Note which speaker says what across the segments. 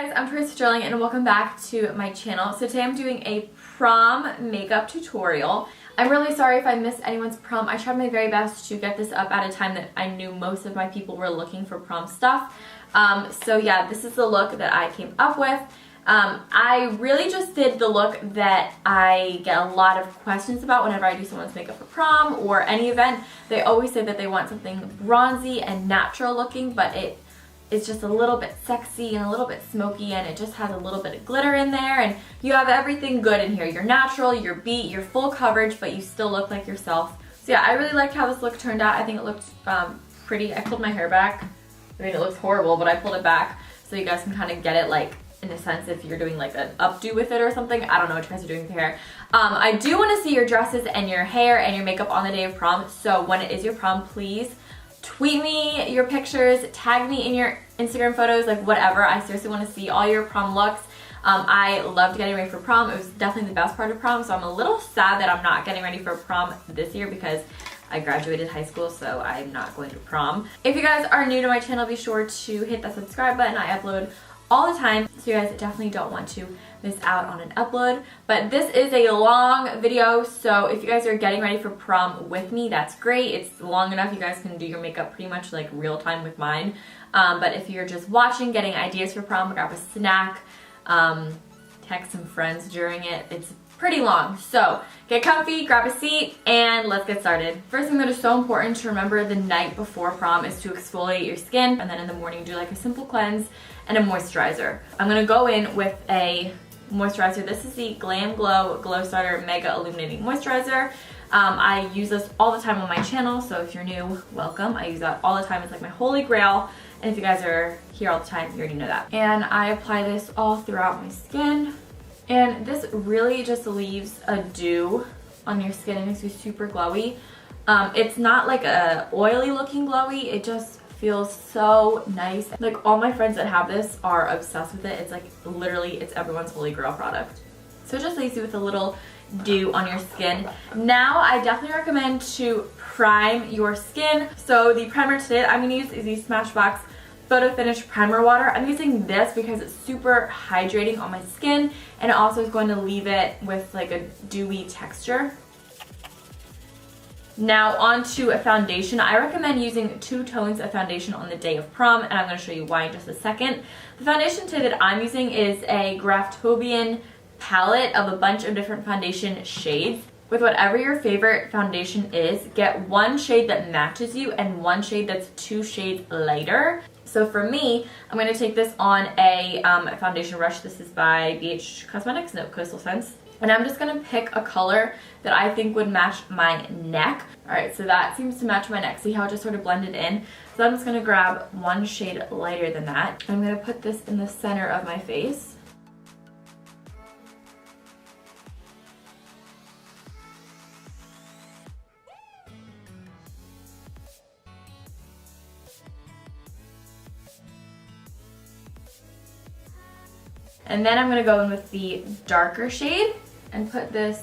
Speaker 1: Guys, I'm Teresa Sterling and welcome back to my channel. So today I'm doing a prom makeup tutorial. I'm really sorry if I missed anyone's prom. I tried my very best to get this up at a time that I knew most of my people were looking for prom stuff. So yeah, this is the look that I came up with. I really just did the look that I get a lot of questions about whenever I do someone's makeup for prom or any event. They always say that they want something bronzy and natural looking, but it's just a little bit sexy and a little bit smoky, and it just has a little bit of glitter in there, and you have everything good in here. You're natural, you're beat, you're full coverage, but you still look like yourself. So yeah, I really liked how this look turned out. I think it looked pretty. I pulled my hair back. I mean, it looks horrible, but I pulled it back so you guys can kind of get it, like, in a sense, if you're doing like an updo with it or something. I don't know what you guys are doing with your hair. I do want to see your dresses and your hair and your makeup on the day of prom. So when it is your prom, please tweet me your pictures, tag me in your Instagram photos, like whatever. I seriously want to see all your prom looks. I loved getting ready for prom. It was definitely the best part of prom, so I'm a little sad that I'm not getting ready for prom this year because I graduated high school, so I'm not going to prom. If you guys are new to my channel, be sure to hit that subscribe button. I upload all the time, so you guys definitely don't want to miss out on an upload. But this is a long video, so if you guys are getting ready for prom with me, that's great. It's long enough you guys can do your makeup pretty much like real time with mine. But if you're just watching, getting ideas for prom, grab a snack, text some friends during it. It's pretty long, so get comfy, grab a seat, and let's get started. First thing that is so important to remember the night before prom is to exfoliate your skin, and then in the morning do like a simple cleanse and a moisturizer. I'm gonna go in with a moisturizer. This is the Glam Glow Glow Starter Mega Illuminating Moisturizer. I use this all the time on my channel, so if you're new, welcome. I use that all the time. It's like my holy grail, and if you guys are here all the time, you already know that. And I apply this all throughout my skin. And this really just leaves a dew on your skin. It makes you super glowy. It's not like a oily looking glowy. It just feels so nice. Like all my friends that have this are obsessed with it. It's like literally, it's everyone's holy grail product. So it just leaves you with a little dew on your skin. Now I definitely recommend to prime your skin. So the primer today that I'm gonna use is the Smashbox Photo Finish Primer Water. I'm using this because it's super hydrating on my skin, and it also is going to leave it with like a dewy texture. Now onto a foundation. I recommend using 2 tones of foundation on the day of prom, and I'm going to show you why in just a second. The foundation today that I'm using is a Graftobian palette of a bunch of different foundation shades. With whatever your favorite foundation is, get one shade that matches you and one shade that's 2 shades lighter. So for me, I'm going to take this on a foundation brush. This is by BH Cosmetics, no Coastal Scents. And I'm just going to pick a color that I think would match my neck. Alright, so that seems to match my neck. See how it just sort of blended in? So I'm just going to grab one shade lighter than that. I'm going to put this in the center of my face. And then I'm going to go in with the darker shade and put this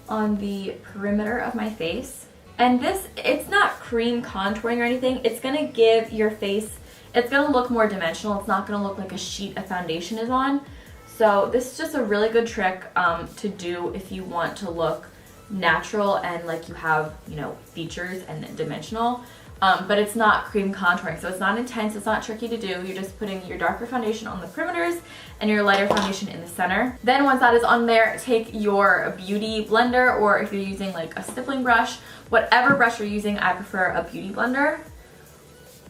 Speaker 1: on the perimeter of my face. And this, it's not cream contouring or anything. It's going to give your face, it's going to look more dimensional. It's not going to look like a sheet of foundation is on. So this is just a really good trick to do if you want to look natural and like you have, you know, features and dimensional. But it's not cream contouring, so it's not intense, it's not tricky to do. You're just putting your darker foundation on the perimeters and your lighter foundation in the center. Then once that is on there, take your beauty blender, or if you're using like a stippling brush, whatever brush you're using, I prefer a beauty blender.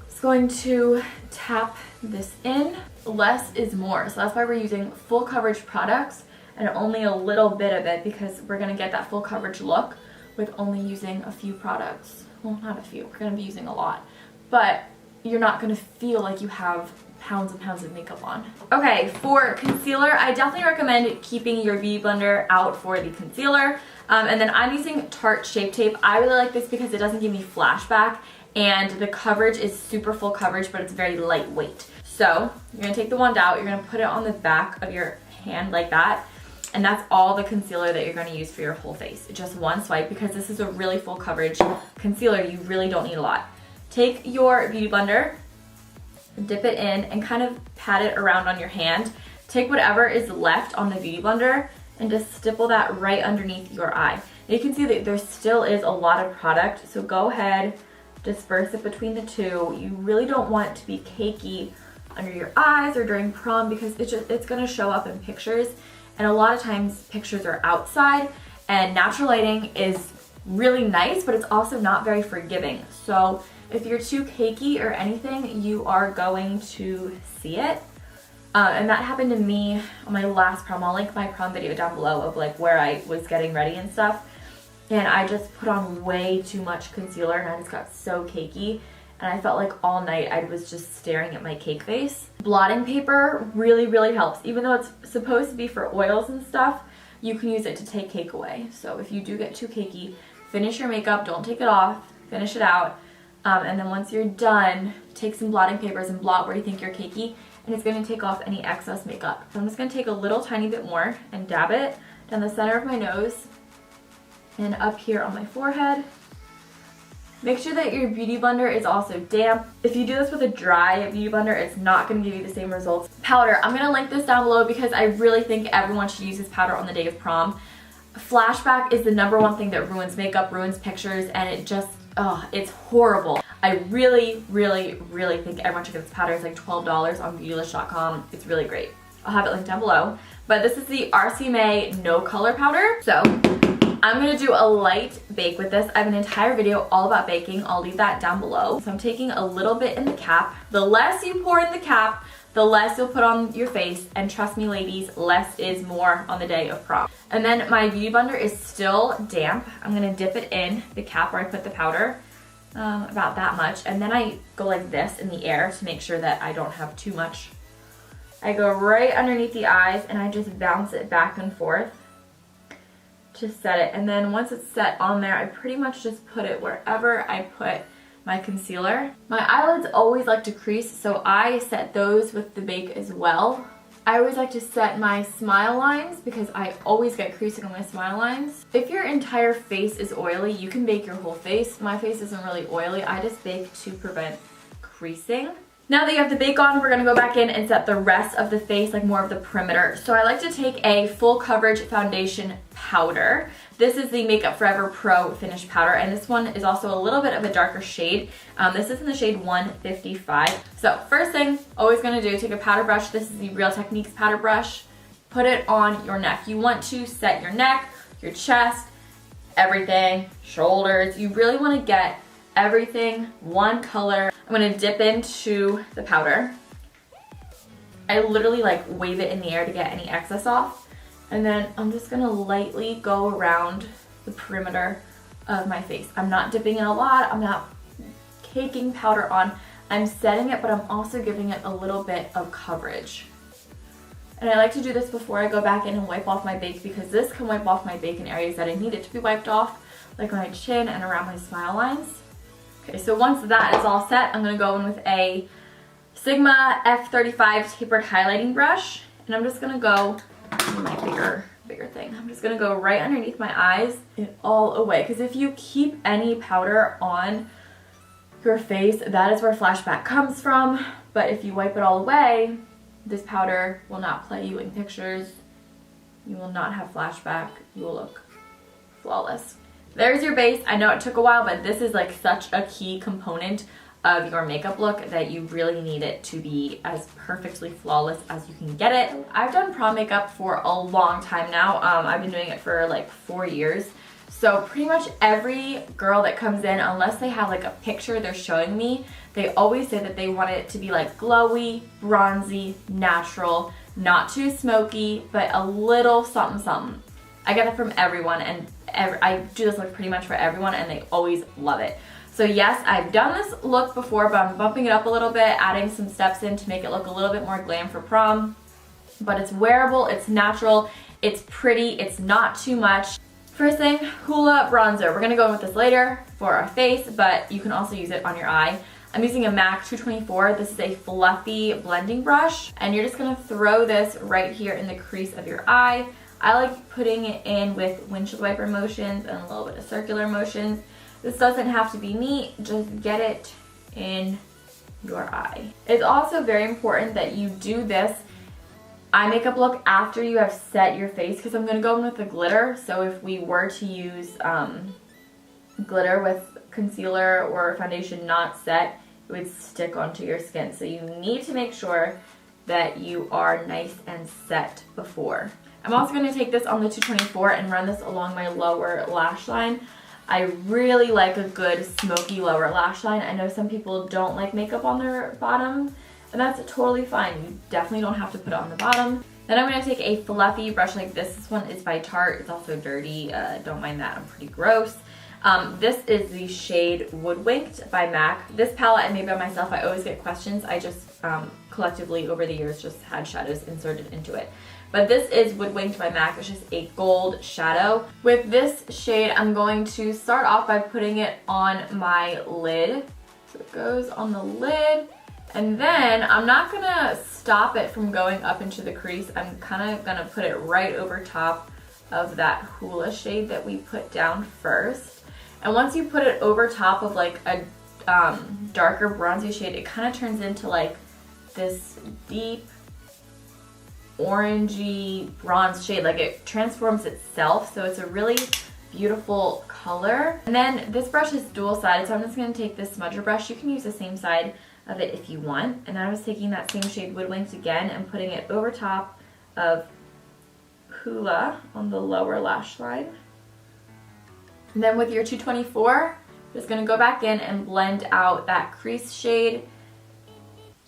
Speaker 1: It's going to tap this in. Less is more, so that's why we're using full coverage products and only a little bit of it, because we're gonna get that full coverage look with only using a few products. Well, not a few, we're going to be using a lot, but you're not going to feel like you have pounds and pounds of makeup on. Okay, for concealer, I definitely recommend keeping your beauty blender out for the concealer. And then I'm using Tarte Shape Tape. I really like this because it doesn't give me flashback, and the coverage is super full coverage, but it's very lightweight. So you're going to take the wand out, you're going to put it on the back of your hand like that. And that's all the concealer that you're going to use for your whole face. Just one swipe, because this is a really full coverage concealer. You really don't need a lot. Take your beauty blender dip it in, and kind of pat it around on your hand. Take whatever is left on the Beauty Blender and just stipple that right underneath your eye. And you can see that there still is a lot of product, so go ahead, disperse it between the two. You really don't want it to be cakey under your eyes or during prom because it's gonna show up in pictures, and a lot of times pictures are outside and natural lighting is really nice, but it's also not very forgiving. So if you're too cakey or anything, you are going to see it. And that happened to me on my last prom. I'll link my prom video down below of like where I was getting ready and stuff. And I just put on way too much concealer and I just got so cakey. And I felt like all night I was just staring at my cake face. Blotting paper really, really helps. Even though it's supposed to be for oils and stuff, you can use it to take cake away. So if you do get too cakey, finish your makeup, don't take it off, finish it out. And then once you're done, take some blotting papers and blot where you think you're cakey, and it's gonna take off any excess makeup. So I'm just gonna take a little tiny bit more and dab it down the center of my nose and up here on my forehead. Make sure that your Beauty Blender is also damp. If you do this with a dry Beauty Blender, it's not gonna give you the same results. Powder, I'm gonna link this down below because I really think everyone should use this powder on the day of prom. Flashback is the #1 thing that ruins makeup, ruins pictures, and it just, it's horrible. I really, really, really think everyone should get this powder. It's like $12 on beautylish.com. It's really great. I'll have it linked down below. But this is the RCMA No Color Powder. So I'm gonna do a light bake with this. I have an entire video all about baking. I'll leave that down below. So I'm taking a little bit in the cap. The less you pour in the cap, the less you'll put on your face, and trust me ladies, less is more on the day of prom. And then my Beauty Blender is still damp. I'm gonna dip it in the cap where I put the powder, about that much, and then I go like this in the air to make sure that I don't have too much. I go right underneath the eyes and I just bounce it back and forth to set it, and then once it's set on there, I pretty much just put it wherever I put my concealer. My eyelids always like to crease, so I set those with the bake as well. I always like to set my smile lines because I always get creasing on my smile lines. If your entire face is oily, you can bake your whole face. My face isn't really oily. I just bake to prevent creasing. Now that you have the bake on, we're gonna go back in and set the rest of the face, like more of the perimeter. So I like to take a full coverage foundation powder. This is the Makeup Forever Pro Finish Powder, and this one is also a little bit of a darker shade. This is in the shade 155. So first thing, always gonna do, take a powder brush. This is the Real Techniques powder brush. Put it on your neck. You want to set your neck, your chest, everything, shoulders. You really wanna get everything one color. I'm gonna dip into the powder. I literally like wave it in the air to get any excess off. And then I'm just gonna lightly go around the perimeter of my face. I'm not dipping in a lot, I'm not caking powder on. I'm setting it, but I'm also giving it a little bit of coverage. And I like to do this before I go back in and wipe off my bake because this can wipe off my bake in areas that I need it to be wiped off, like my chin and around my smile lines. Okay, so once that is all set, I'm gonna go in with a Sigma F35 tapered highlighting brush, and I'm just gonna go my bigger thing. I'm just gonna go right underneath my eyes and all away, because if you keep any powder on your face, that is where flashback comes from. But if you wipe it all away, this powder will not play you in pictures. You will not have flashback. You will look flawless. There's your base. I know it took a while, but this is like such a key component of your makeup look that you really need it to be as perfectly flawless as you can get it. I've done prom makeup for a long time now. I've been doing it for like 4 years. So pretty much every girl that comes in, unless they have like a picture they're showing me, they always say that they want it to be like glowy, bronzy, natural, not too smoky, but a little something something. I get it from everyone, and I do this look pretty much for everyone, and they always love it. So yes, I've done this look before, but I'm bumping it up a little bit, adding some steps in to make it look a little bit more glam for prom. But it's wearable, it's natural, it's pretty, it's not too much. First thing, Hoola bronzer. We're gonna go in with this later for our face, but you can also use it on your eye. I'm using a MAC 224. This is a fluffy blending brush, and you're just gonna throw this right here in the crease of your eye. I like putting it in with windshield wiper motions and a little bit of circular motions. This doesn't have to be neat, just get it in your eye. It's also very important that you do this eye makeup look after you have set your face, because I'm going to go in with the glitter. So if we were to use glitter with concealer or foundation not set, it would stick onto your skin. So you need to make sure that you are nice and set before. I'm also going to take this on the 224 and run this along my lower lash line. I really like a good smoky lower lash line. I know some people don't like makeup on their bottom, and that's totally fine. You definitely don't have to put it on the bottom. Then I'm going to take a fluffy brush like this. This one is by Tarte. It's also dirty. Don't mind that. I'm pretty gross. This is the shade Woodwinked by MAC. This palette I made by myself. I always get questions. I just collectively over the years just had shadows inserted into it. But this is Woodwinked by MAC. It's just a gold shadow. With this shade, I'm going to start off by putting it on my lid. So it goes on the lid. And then I'm not going to stop it from going up into the crease. I'm kind of going to put it right over top of that Hula shade that we put down first. And once you put it over top of like a darker bronzy shade, it kind of turns into like this deep orangey bronze shade. Like it transforms itself, so it's a really beautiful color. And then this brush is dual sided, so I'm just going to take this smudger brush. You can use the same side of it if you want. And I was taking that same shade Woodwinked again and putting it over top of Hula on the lower lash line. And then with your 224, just going to go back in and blend out that crease shade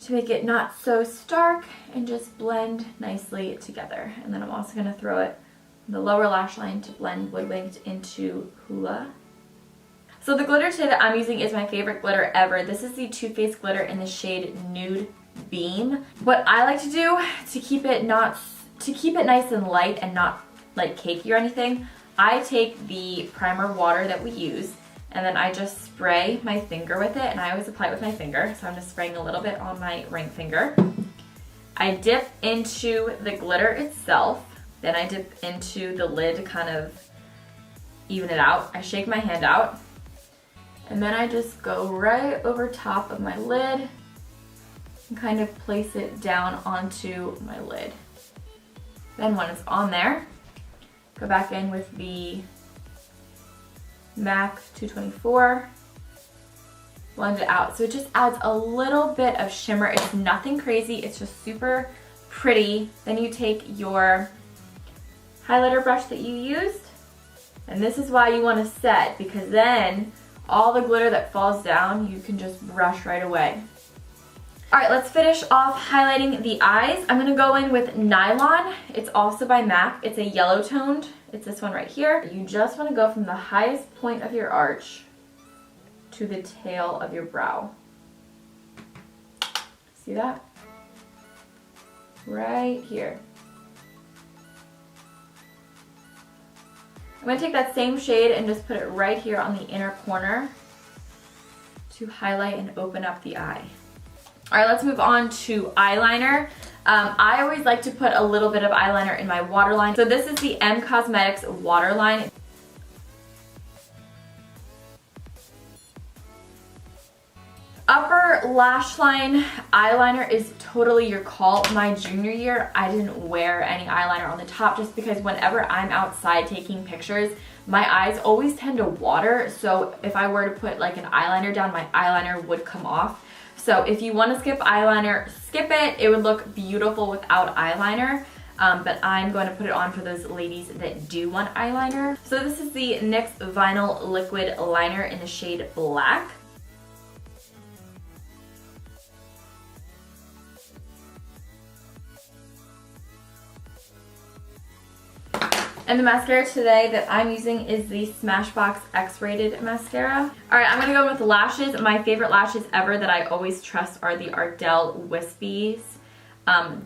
Speaker 1: to make it not so stark and just blend nicely together. And then I'm also going to throw it on the lower lash line to blend Woodwinked into Hula. So the glitter today that I'm using is my favorite glitter ever. This is the Too Faced glitter in the shade Nude Beam. What I like to do to keep it nice and light and not like cakey or anything, I take the primer water that we use and then I just spray my finger with it, and I always apply it with my finger, so I'm just spraying a little bit on my ring finger. I dip into the glitter itself, then I dip into the lid to kind of even it out. I shake my hand out, and then I just go right over top of my lid and kind of place it down onto my lid. Then when it's on there, go back in with the MAC 224, blend it out. So it just adds a little bit of shimmer. It's nothing crazy, it's just super pretty. Then you take your highlighter brush that you used, and this is why you want to set, because then all the glitter that falls down you can just brush right away. Alright, let's finish off highlighting the eyes. I'm going to go in with Nylon. It's also by MAC. It's a yellow toned. It's this one right here. You just want to go from the highest point of your arch to the tail of your brow. See that? Right here. I'm going to take that same shade and just put it right here on the inner corner to highlight and open up the eye. Alright, let's move on to eyeliner. I always like to put a little bit of eyeliner in my waterline. So this is the M Cosmetics waterline. Upper lash line eyeliner is totally your call. My junior year, I didn't wear any eyeliner on the top just because whenever I'm outside taking pictures, my eyes always tend to water. So if I were to put like an eyeliner down, my eyeliner would come off. So if you want to skip eyeliner, skip it. It would look beautiful without eyeliner. But I'm going to put it on for those ladies that do want eyeliner. So this is the NYX Vinyl Liquid Liner in the shade Black. And the mascara today that I'm using is the Smashbox X-Rated mascara. Alright, I'm going to go with lashes. My favorite lashes ever that I always trust are the Ardell Wispies.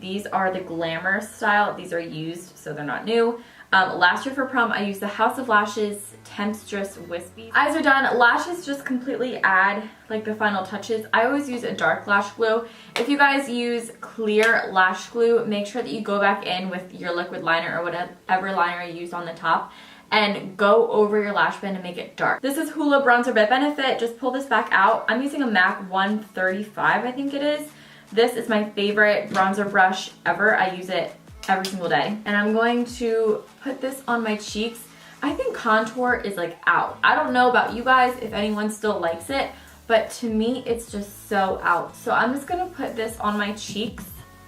Speaker 1: These are the Glamour style. These are used, so they're not new. Last year for prom, I used the House of Lashes Temptress Wispies. Eyes are done. Lashes just completely add like the final touches. I always use a dark lash glue. If you guys use clear lash glue, make sure that you go back in with your liquid liner or whatever liner you used on the top and go over your lash band and make it dark. This is Hoola Bronzer by Benefit. Just pull this back out. I'm using a MAC 135, I think it is. This is my favorite bronzer brush ever. I use it every single day. And I'm going to put this on my cheeks. I think contour is like out. I don't know about you guys if anyone still likes it, but to me it's just so out. So I'm just gonna put this on my cheeks.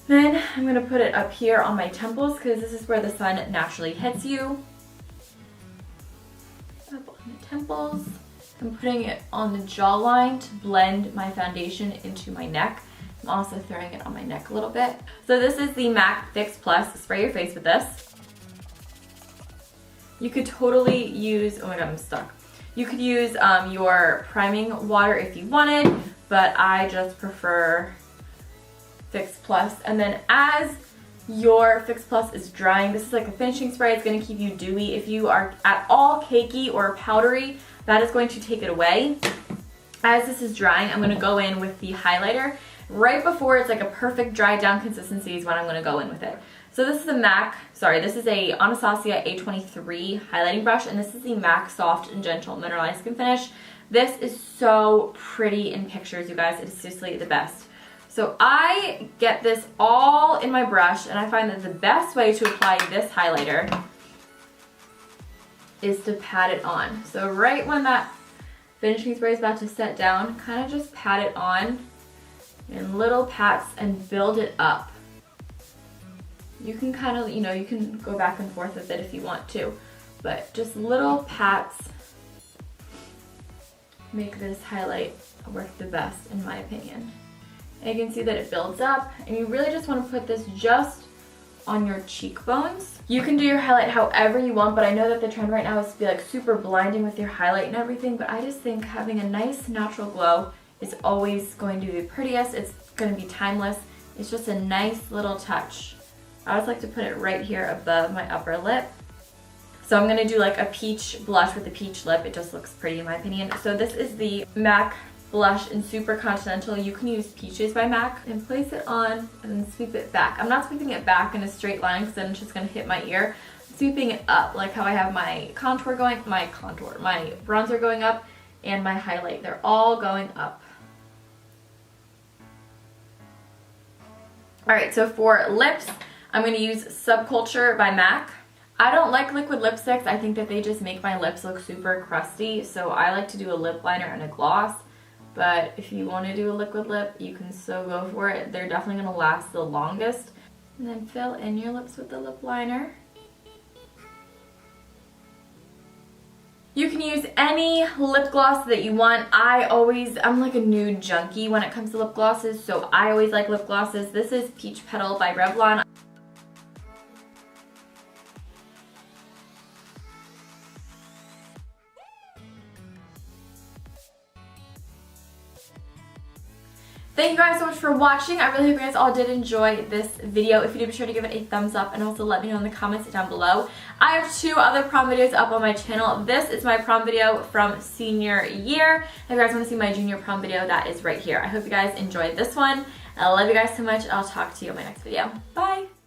Speaker 1: Then I'm gonna put it up here on my temples because this is where the sun naturally hits you. Up on the temples. I'm putting it on the jawline to blend my foundation into my neck. I'm also throwing it on my neck a little bit. So this is the MAC Fix Plus. Spray your face with this. You could totally use, oh my god, I'm stuck. You could use your priming water if you wanted, but I just prefer Fix Plus. And then as your Fix Plus is drying, this is like a finishing spray. It's going to keep you dewy. If you are at all cakey or powdery, that is going to take it away. As this is drying, I'm going to go in with the highlighter. Right before it's like a perfect dry down consistency is when I'm going to go in with it. So this is a this is a Anastasia A23 highlighting brush, and this is the MAC Soft and Gentle Mineralized Skin Finish. This is so pretty in pictures, you guys. It is seriously the best. So I get this all in my brush, and I find that the best way to apply this highlighter is to pat it on. So right when that finishing spray is about to set down, kind of just pat it on in little pats and build it up. You can kind of, you know, you can go back and forth with it if you want to, but just little pats make this highlight work the best in my opinion. And you can see that it builds up, and you really just want to put this just on your cheekbones. You can do your highlight however you want, but I know that the trend right now is to be like super blinding with your highlight and everything, but I just think having a nice natural glow is always going to be the prettiest. It's going to be timeless. It's just a nice little touch. I always like to put it right here above my upper lip. So I'm going to do like a peach blush with a peach lip. It just looks pretty in my opinion. So this is the MAC blush in Super Continental. You can use Peaches by MAC and place it on and then sweep it back. I'm not sweeping it back in a straight line because then it's just going to hit my ear. I'm sweeping it up like how I have my contour going, my bronzer going up and my highlight. They're all going up. Alright, so for lips, I'm going to use Subculture by MAC. I don't like liquid lipsticks. I think that they just make my lips look super crusty, so I like to do a lip liner and a gloss. But if you want to do a liquid lip, you can so go for it. They're definitely going to last the longest. And then fill in your lips with the lip liner. You can use any lip gloss that you want. I'm like a nude junkie when it comes to lip glosses, so I always like lip glosses. This is Peach Petal by Revlon. Thank you guys so much for watching. I really hope you guys all did enjoy this video. If you did, be sure to give it a thumbs up and also let me know in the comments down below. I have 2 other prom videos up on my channel. This is my prom video from senior year. If you guys want to see my junior prom video, that is right here. I hope you guys enjoyed this one. I love you guys so much. I'll talk to you in my next video. Bye!